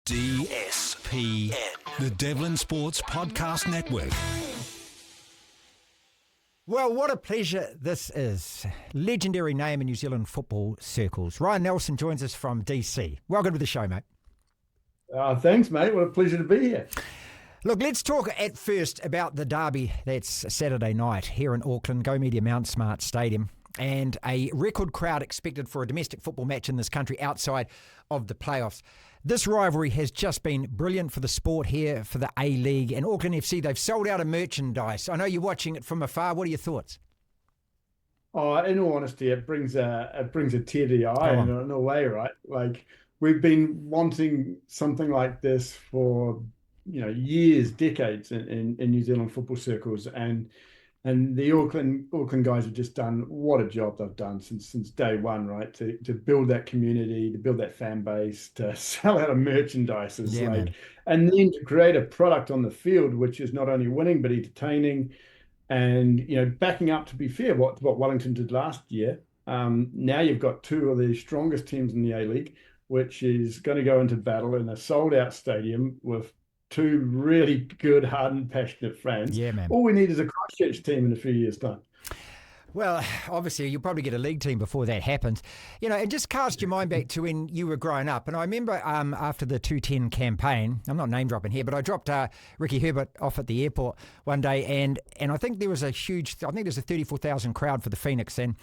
DSPN, the Devlin Sports Podcast Network. Well, what a pleasure this is. Legendary name in New Zealand football circles. Ryan Nelsen joins us from DC. Welcome to the show, mate. Thanks, mate. What a pleasure to be here. Look, let's talk at first about the derby that's Saturday night here in Auckland, Go Media Mount Smart Stadium, and a record crowd expected for a domestic football match in this country outside of the playoffs. This rivalry has just been brilliant for the sport here, for the A-League, and Auckland FC, they've sold out of merchandise. I know you're watching it from afar. What are your thoughts? Oh, in all honesty, it brings a tear to your eye in a way, right? Like, we've been wanting something like this for years, decades in New Zealand football circles, and the Auckland guys have just done what a job they've done since day one, right? To build that community, to build that fan base, to sell out of merchandise, and then to create a product on the field which is not only winning but entertaining, and backing up. To be fair, what Wellington did last year. Now you've got two of the strongest teams in the A-League, which is going to go into battle in a sold-out stadium with two really good, hardened, passionate fans. Yeah, man. All we need is a Christchurch team in a few years' time. Well, obviously, you'll probably get a league team before that happens. And just cast your mind back to when you were growing up. And I remember after the 210 campaign, I'm not name dropping here, but I dropped Ricky Herbert off at the airport one day, and I think there was a 34,000 crowd for the Phoenix, and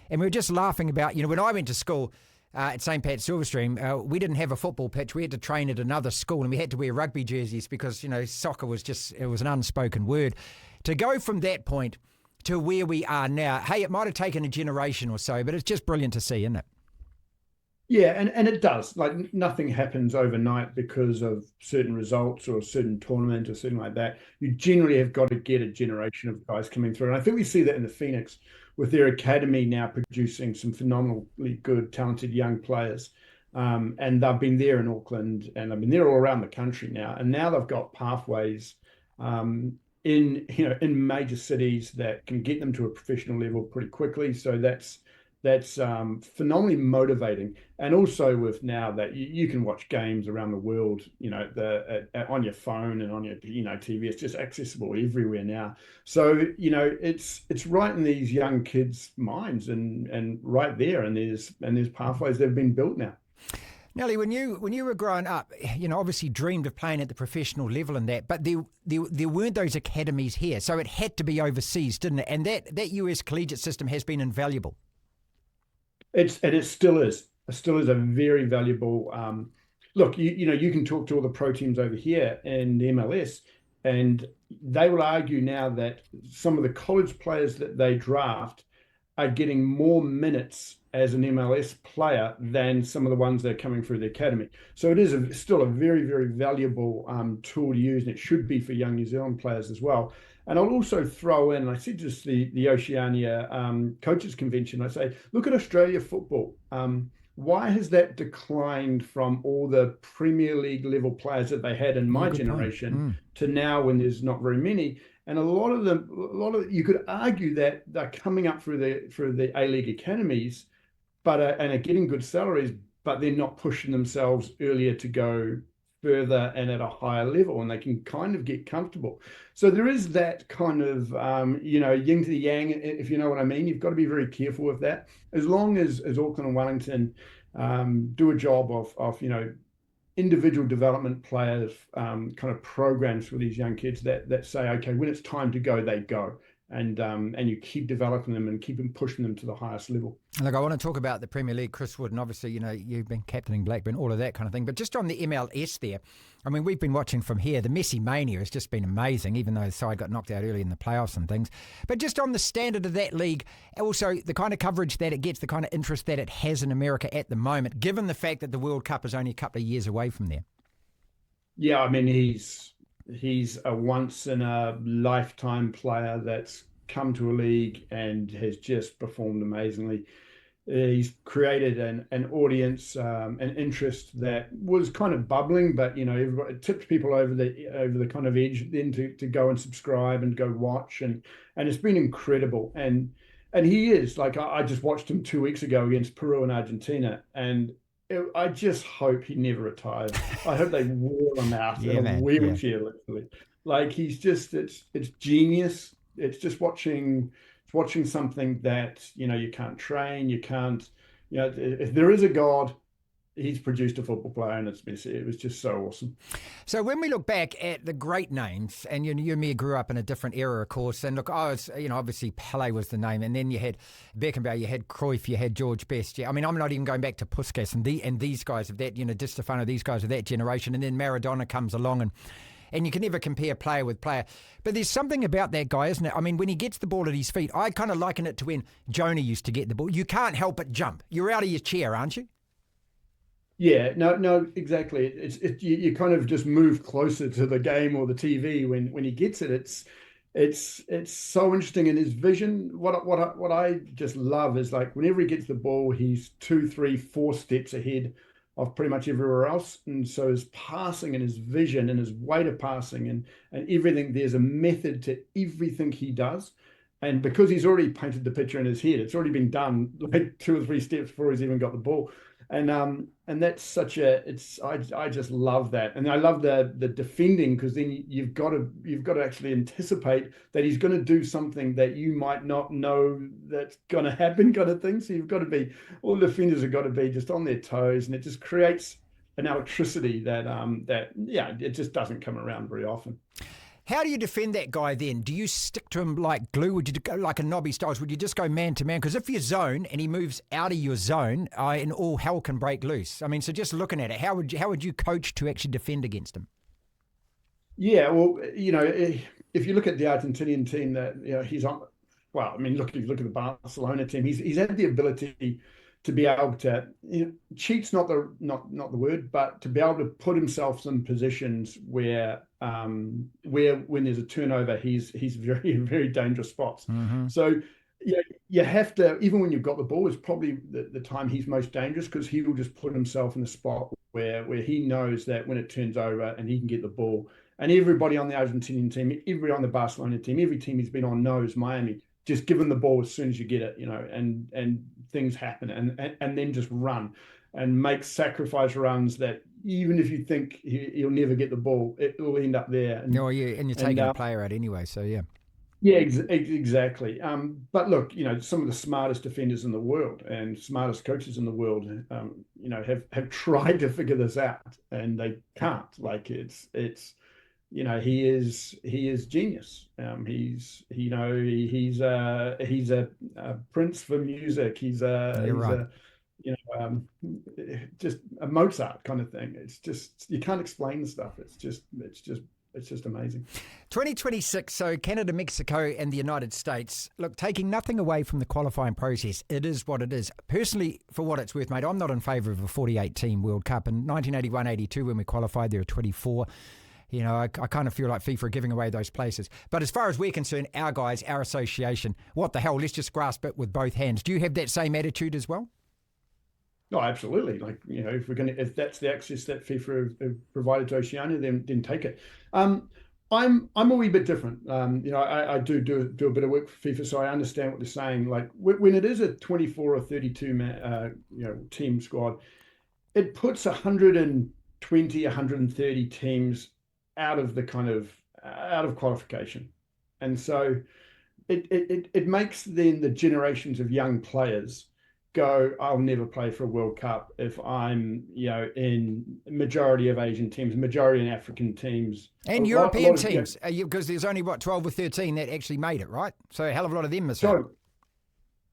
we were just laughing about, when I went to school, at St. Pat's Silverstream, we didn't have a football pitch. We had to train at another school, and we had to wear rugby jerseys because, soccer was it was an unspoken word. To go from that point to where we are now, hey, it might have taken a generation or so, but it's just brilliant to see, isn't it? Yeah, and it does. Like, nothing happens overnight because of certain results or a certain tournament or something like that. You generally have got to get a generation of guys coming through. And I think we see that in the Phoenix with their academy now producing some phenomenally good, talented young players. And they've been there in Auckland, and they've been there all around the country now. And now they've got pathways in major cities that can get them to a professional level pretty quickly. So that's phenomenally motivating. And also with now that you can watch games around the world, on your phone and on your TV, it's just accessible everywhere now. So it's right in these young kids' minds and right there, and there's pathways that have been built now. Nelly, when you were growing up, obviously dreamed of playing at the professional level and that, but there weren't those academies here, so it had to be overseas, didn't it? And that US collegiate system has been invaluable. It still is. It still is a very valuable. Look, you can talk to all the pro teams over here in the MLS, and they will argue now that some of the college players that they draft are getting more minutes as an MLS player than some of the ones that are coming through the academy. So it is still a very, very valuable tool to use, and it should be for young New Zealand players as well. And I'll also throw in, I said just the Oceania Coaches Convention, I say, look at Australia football. Why has that declined from all the Premier League level players that they had in my generation to now when there's not very many? And a lot of you could argue that they're coming up through the A-League academies, but and are getting good salaries, but they're not pushing themselves earlier to go further and at a higher level, and they can kind of get comfortable. So there is that kind of yin to the yang, if you know what I mean. You've got to be very careful with that. As long as Auckland and Wellington do a job of individual development players, kind of programs for these young kids that say, okay, when it's time to go, they go. And you keep developing them and keep them pushing them to the highest level. Look, I want to talk about the Premier League, Chris Wood, and obviously, you've been captaining Blackburn, all of that kind of thing. But just on the MLS there, I mean, we've been watching from here. The Messi mania has just been amazing, even though the side got knocked out early in the playoffs and things. But just on the standard of that league, also the kind of coverage that it gets, the kind of interest that it has in America at the moment, given the fact that the World Cup is only a couple of years away from there. Yeah, I mean, he's a once-in-a-lifetime player that's come to a league and has just performed amazingly. He's created an audience, an interest that was kind of bubbling, but everybody, it tipped people over the kind of edge then to go and subscribe and go watch, and it's been incredible. And he is, like, I just watched him 2 weeks ago against Peru and Argentina, and I just hope he never retires. I hope they wore him out Yeah, in a man. wheelchair, literally. Like he's just, it's genius. It's just watching something that, you can't train, you can't, if there is a God, he's produced a football player, and it was just so awesome. So when we look back at the great names, and you and me grew up in a different era, of course, and look, obviously Pele was the name, and then you had Beckenbauer, you had Cruyff, you had George Best. Yeah, I mean, I'm not even going back to Puskas and these guys of that, Di Stefano, these guys of that generation, and then Maradona comes along, and you can never compare player with player. But there's something about that guy, isn't it? I mean, when he gets the ball at his feet, I kind of liken it to when Jonah used to get the ball. You can't help but jump. You're out of your chair, aren't you? Yeah, no, exactly. You kind of just move closer to the game or the TV when he gets it. It's so interesting in his vision. What I just love is, like, whenever he gets the ball, he's 2, 3, 4 steps ahead of pretty much everywhere else. And so his passing and his vision and his way of passing and everything, there's a method to everything he does. And because he's already painted the picture in his head, it's already been done like 2 or 3 steps before he's even got the ball. And that's such I just love that. And I love the defending, because then you've got to actually anticipate that he's going to do something that you might not know that's going to happen, kind of thing. So all the defenders have got to be just on their toes, and it just creates an electricity that it just doesn't come around very often. How do you defend that guy then? Do you stick to him like glue? Would you go like a Nobby Styles? Would you just go man to man? Because if you zone and he moves out of your zone, and all hell can break loose. I mean, so just looking at it, how would you coach to actually defend against him? Yeah, well, if you look at the Argentinian team that he's on, well, I mean, if you look at the Barcelona team, he's had the ability to be able to, cheat's not the word, but to be able to put himself in positions where when there's a turnover, he's very, very dangerous spots. Mm-hmm. So you have to, even when you've got the ball, is probably the time he's most dangerous, because he will just put himself in a spot where he knows that when it turns over and he can get the ball. And everybody on the Argentinian team, everybody on the Barcelona team, every team he's been on knows Miami. Just give him the ball as soon as you get it, and things happen, and then just run and make sacrifice runs that even if you think he'll never get the ball, it will end up there. And you're taking a player out anyway, so yeah. Yeah, exactly. But look, some of the smartest defenders in the world and smartest coaches in the world, have tried to figure this out, and they can't. Like it's. He is genius. He's a prince for music. He's just a Mozart kind of thing. It's just, you can't explain the stuff. It's just amazing. 2026, so Canada, Mexico, and the United States. Look, taking nothing away from the qualifying process, it is what it is. Personally, for what it's worth, mate, I'm not in favour of a 48-team World Cup. In 1981-82, when we qualified, there were 24. I kind of feel like FIFA are giving away those places. But as far as we're concerned, our guys, our association, what the hell, let's just grasp it with both hands. Do you have that same attitude as well? No, absolutely. Like, if that's the access that FIFA have provided to Oceania, then take it. I'm a wee bit different. I do a bit of work for FIFA, so I understand what they're saying. Like, when it is a 24 or 32 man, team squad, it puts 120, 130 teams out of qualification, and so it makes then the generations of young players go, I'll never play for a World Cup if I'm in majority of Asian teams, majority in African teams, and European teams, because there's only 12 or 13 that actually made it, right? So a hell of a lot of them miss out.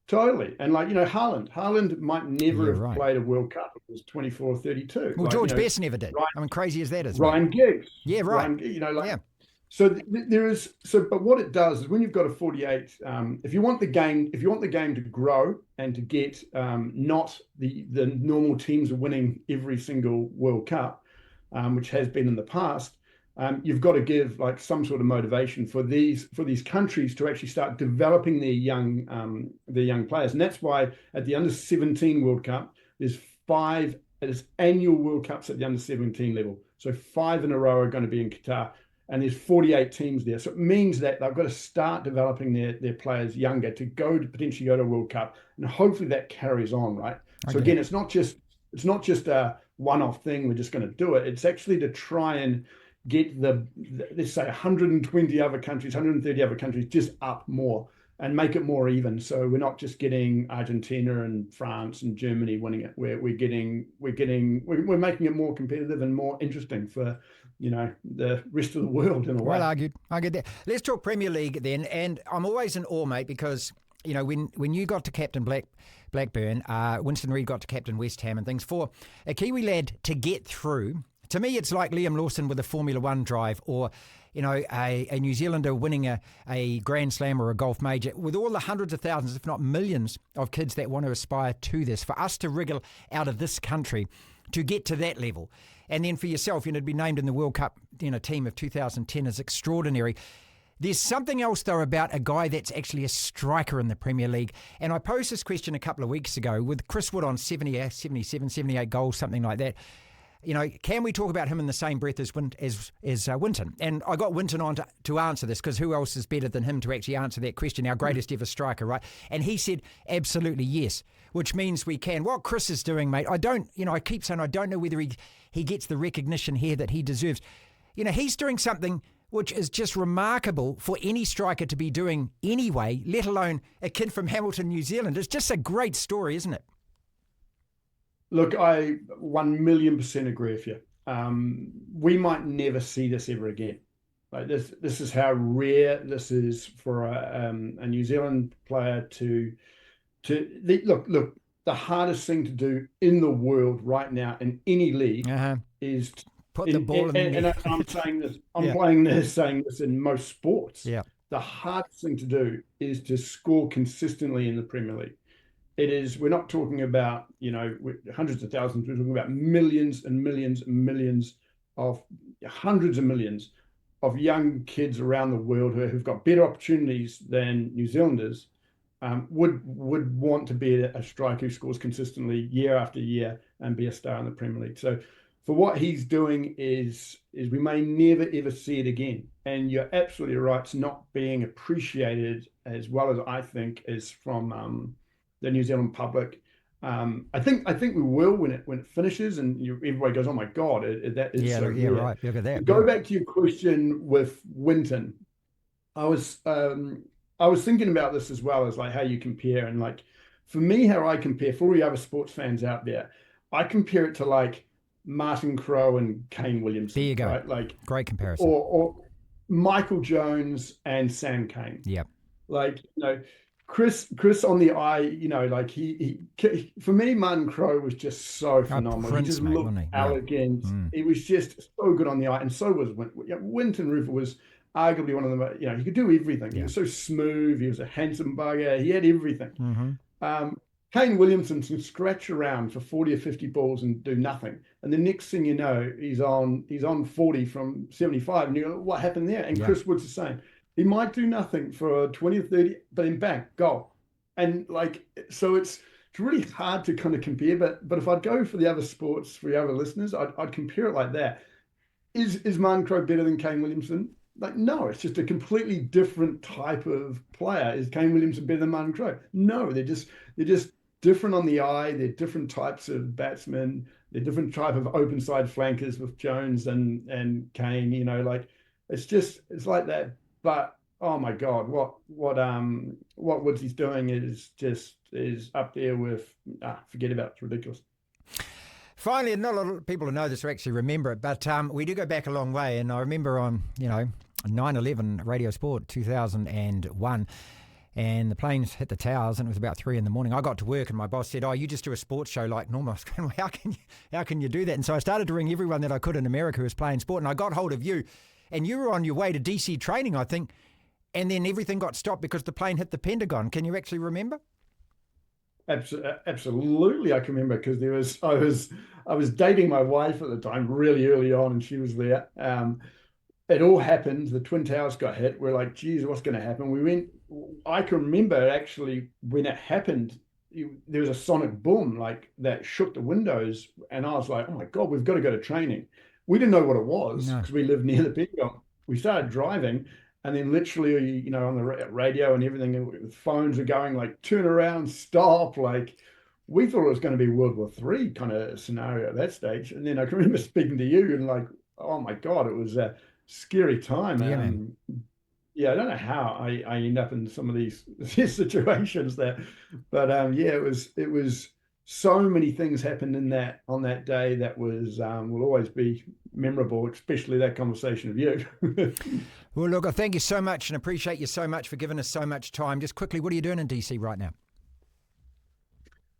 Totally. And Haaland might never have played a World Cup. It was 24 or 32. Well, George Best never did. Crazy as that is. Ryan Giggs. Yeah, right. Yeah. So there is, but what it does is when you've got a 48, if you want the game to grow and to get not the normal teams winning every single World Cup, which has been in the past, you've got to give like some sort of motivation for these countries to actually start developing their young players. And that's why at the under 17 World Cup, there's annual World Cups at the under 17 level. So 5 in a row are going to be in Qatar, and there's 48 teams there. So it means that they've got to start developing their players younger to potentially go to a World Cup, and hopefully that carries on, right? Okay. So again, it's not just it's not just a one-off thing, we're just going to do it. It's actually to try and get let's say 120 other countries, 130 other countries just up more and make it more even. So we're not just getting Argentina and France and Germany winning it. We're making it more competitive and more interesting for, the rest of the world in a way. Well argued. I get that. Let's talk Premier League then. And I'm always in awe, mate, because when you got to captain Blackburn, Winston Reid got to captain West Ham and things, for a Kiwi lad to get through, to me it's like Liam Lawson with a Formula One drive, or a New Zealander winning a Grand Slam or a golf major, with all the hundreds of thousands, if not millions, of kids that want to aspire to this. For us to wriggle out of this country to get to that level, and then for yourself, to be named in the World Cup team of 2010 is extraordinary. There's something else, though, about a guy that's actually a striker in the Premier League. And I posed this question a couple of weeks ago with Chris Wood on 77, 78 goals, something like that. Can we talk about him in the same breath as Winton? And I got Winton on to answer this, because who else is better than him to actually answer that question, our greatest ever striker, right? And he said, absolutely yes, which means we can. What Chris is doing, mate, I keep saying I don't know whether he gets the recognition here that he deserves. He's doing something which is just remarkable for any striker to be doing anyway, let alone a kid from Hamilton, New Zealand. It's just a great story, isn't it? Look, I 1,000,000% agree with you. We might never see this ever again. Like this is how rare this is for a New Zealand player look. The hardest thing to do in the world right now in any league is put the ball in the net. And I'm saying this. I'm saying this in most sports. Yeah. The hardest thing to do is to score consistently in the Premier League. We're not talking about, hundreds of thousands. We're talking about millions and millions and millions of hundreds of millions of young kids around the world who've got better opportunities than New Zealanders would want to be a striker who scores consistently year after year and be a star in the Premier League. So for what he's doing is we may never, ever see it again. And you're absolutely right. It's not being appreciated as well as I think is from the New Zealand public. I think we will when it finishes, and everybody goes, "Oh my God, that is so yeah, weird." right. Look at that. Go back to your question with Winton. I was thinking about this as well, as like how you compare, and like for me, how I compare for all the other sports fans out there, I compare it to like Martin Crowe and Kane Williamson. There you go. Right? Like great comparison. Or Michael Jones and Sam Cane. Yeah. Like Chris on the eye, like he for me, Martin Crowe was just so phenomenal. Prince, he just mate, looked elegant. He was just so good on the eye, and so was Winton Rufer was arguably one of the, he could do everything. He was so smooth. He was a handsome bugger. He had everything. Mm-hmm. Kane Williamson can scratch around for 40 or 50 balls and do nothing, and the next thing you know, he's on 40 from 75, and you go, what happened there? And Chris Wood's the same. He might do nothing for 20 or 30, but then bang, goal. And so it's really hard to kind of compare. But if I'd go for the other sports, for the other listeners, I'd compare it like that. Is Martin Crowe better than Kane Williamson? Like, no, it's just a completely different type of player. Is Kane Williamson better than Martin Crowe? No, they're just different on the eye. They're different types of batsmen. They're different type of open side flankers with Jones and Kane. It's like that. But oh my God, what Woodsy's doing is up there with forget about it. It's ridiculous. Finally, not a lot of people who know this or actually remember it, but we do go back a long way. And I remember on 9/11 Radio Sport 2001, and the planes hit the towers, and it was about 3 a.m. I got to work, and my boss said, "Oh, you just do a sports show like normal." I was going, well, how can you do that? And so I started to ring everyone that I could in America who was playing sport, and I got hold of you. And you were on your way to DC training, I think, and then everything got stopped because the plane hit the Pentagon. Can you actually remember? Absolutely, I can remember, because I was dating my wife at the time, really early on, and she was there. It all happened. The Twin Towers got hit. We're like, geez, what's going to happen? I can remember actually when it happened, there was a sonic boom like that shook the windows, and I was like, oh my God, we've got to go to training. We didn't know what it was because we lived near the Pentagon. We started driving, and then literally, on the radio and everything, the phones are going like, turn around, stop. Like, we thought it was going to be World War III kind of scenario at that stage. And then I can remember speaking to you and like, oh my God, it was a scary time. Yeah, man. Yeah, I don't know how I end up in some of these situations there, but yeah, it was so many things happened on that day that will always be memorable, especially that conversation with you. Well, look, I thank you so much and appreciate you so much for giving us so much time. Just quickly, what are you doing in DC right now?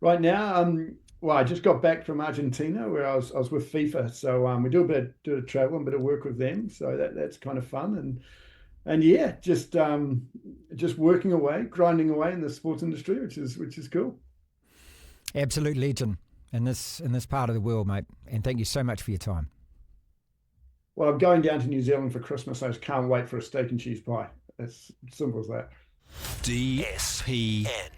Right now, well, I just got back from Argentina where I was with FIFA, so we do a bit of traveling, a bit of work with them, so that's kind of fun and yeah, just working away, grinding away in the sports industry, which is cool. Absolute legend in this part of the world, mate. And thank you so much for your time. Well, I'm going down to New Zealand for Christmas. I just can't wait for a steak and cheese pie. It's simple as that. DSPN.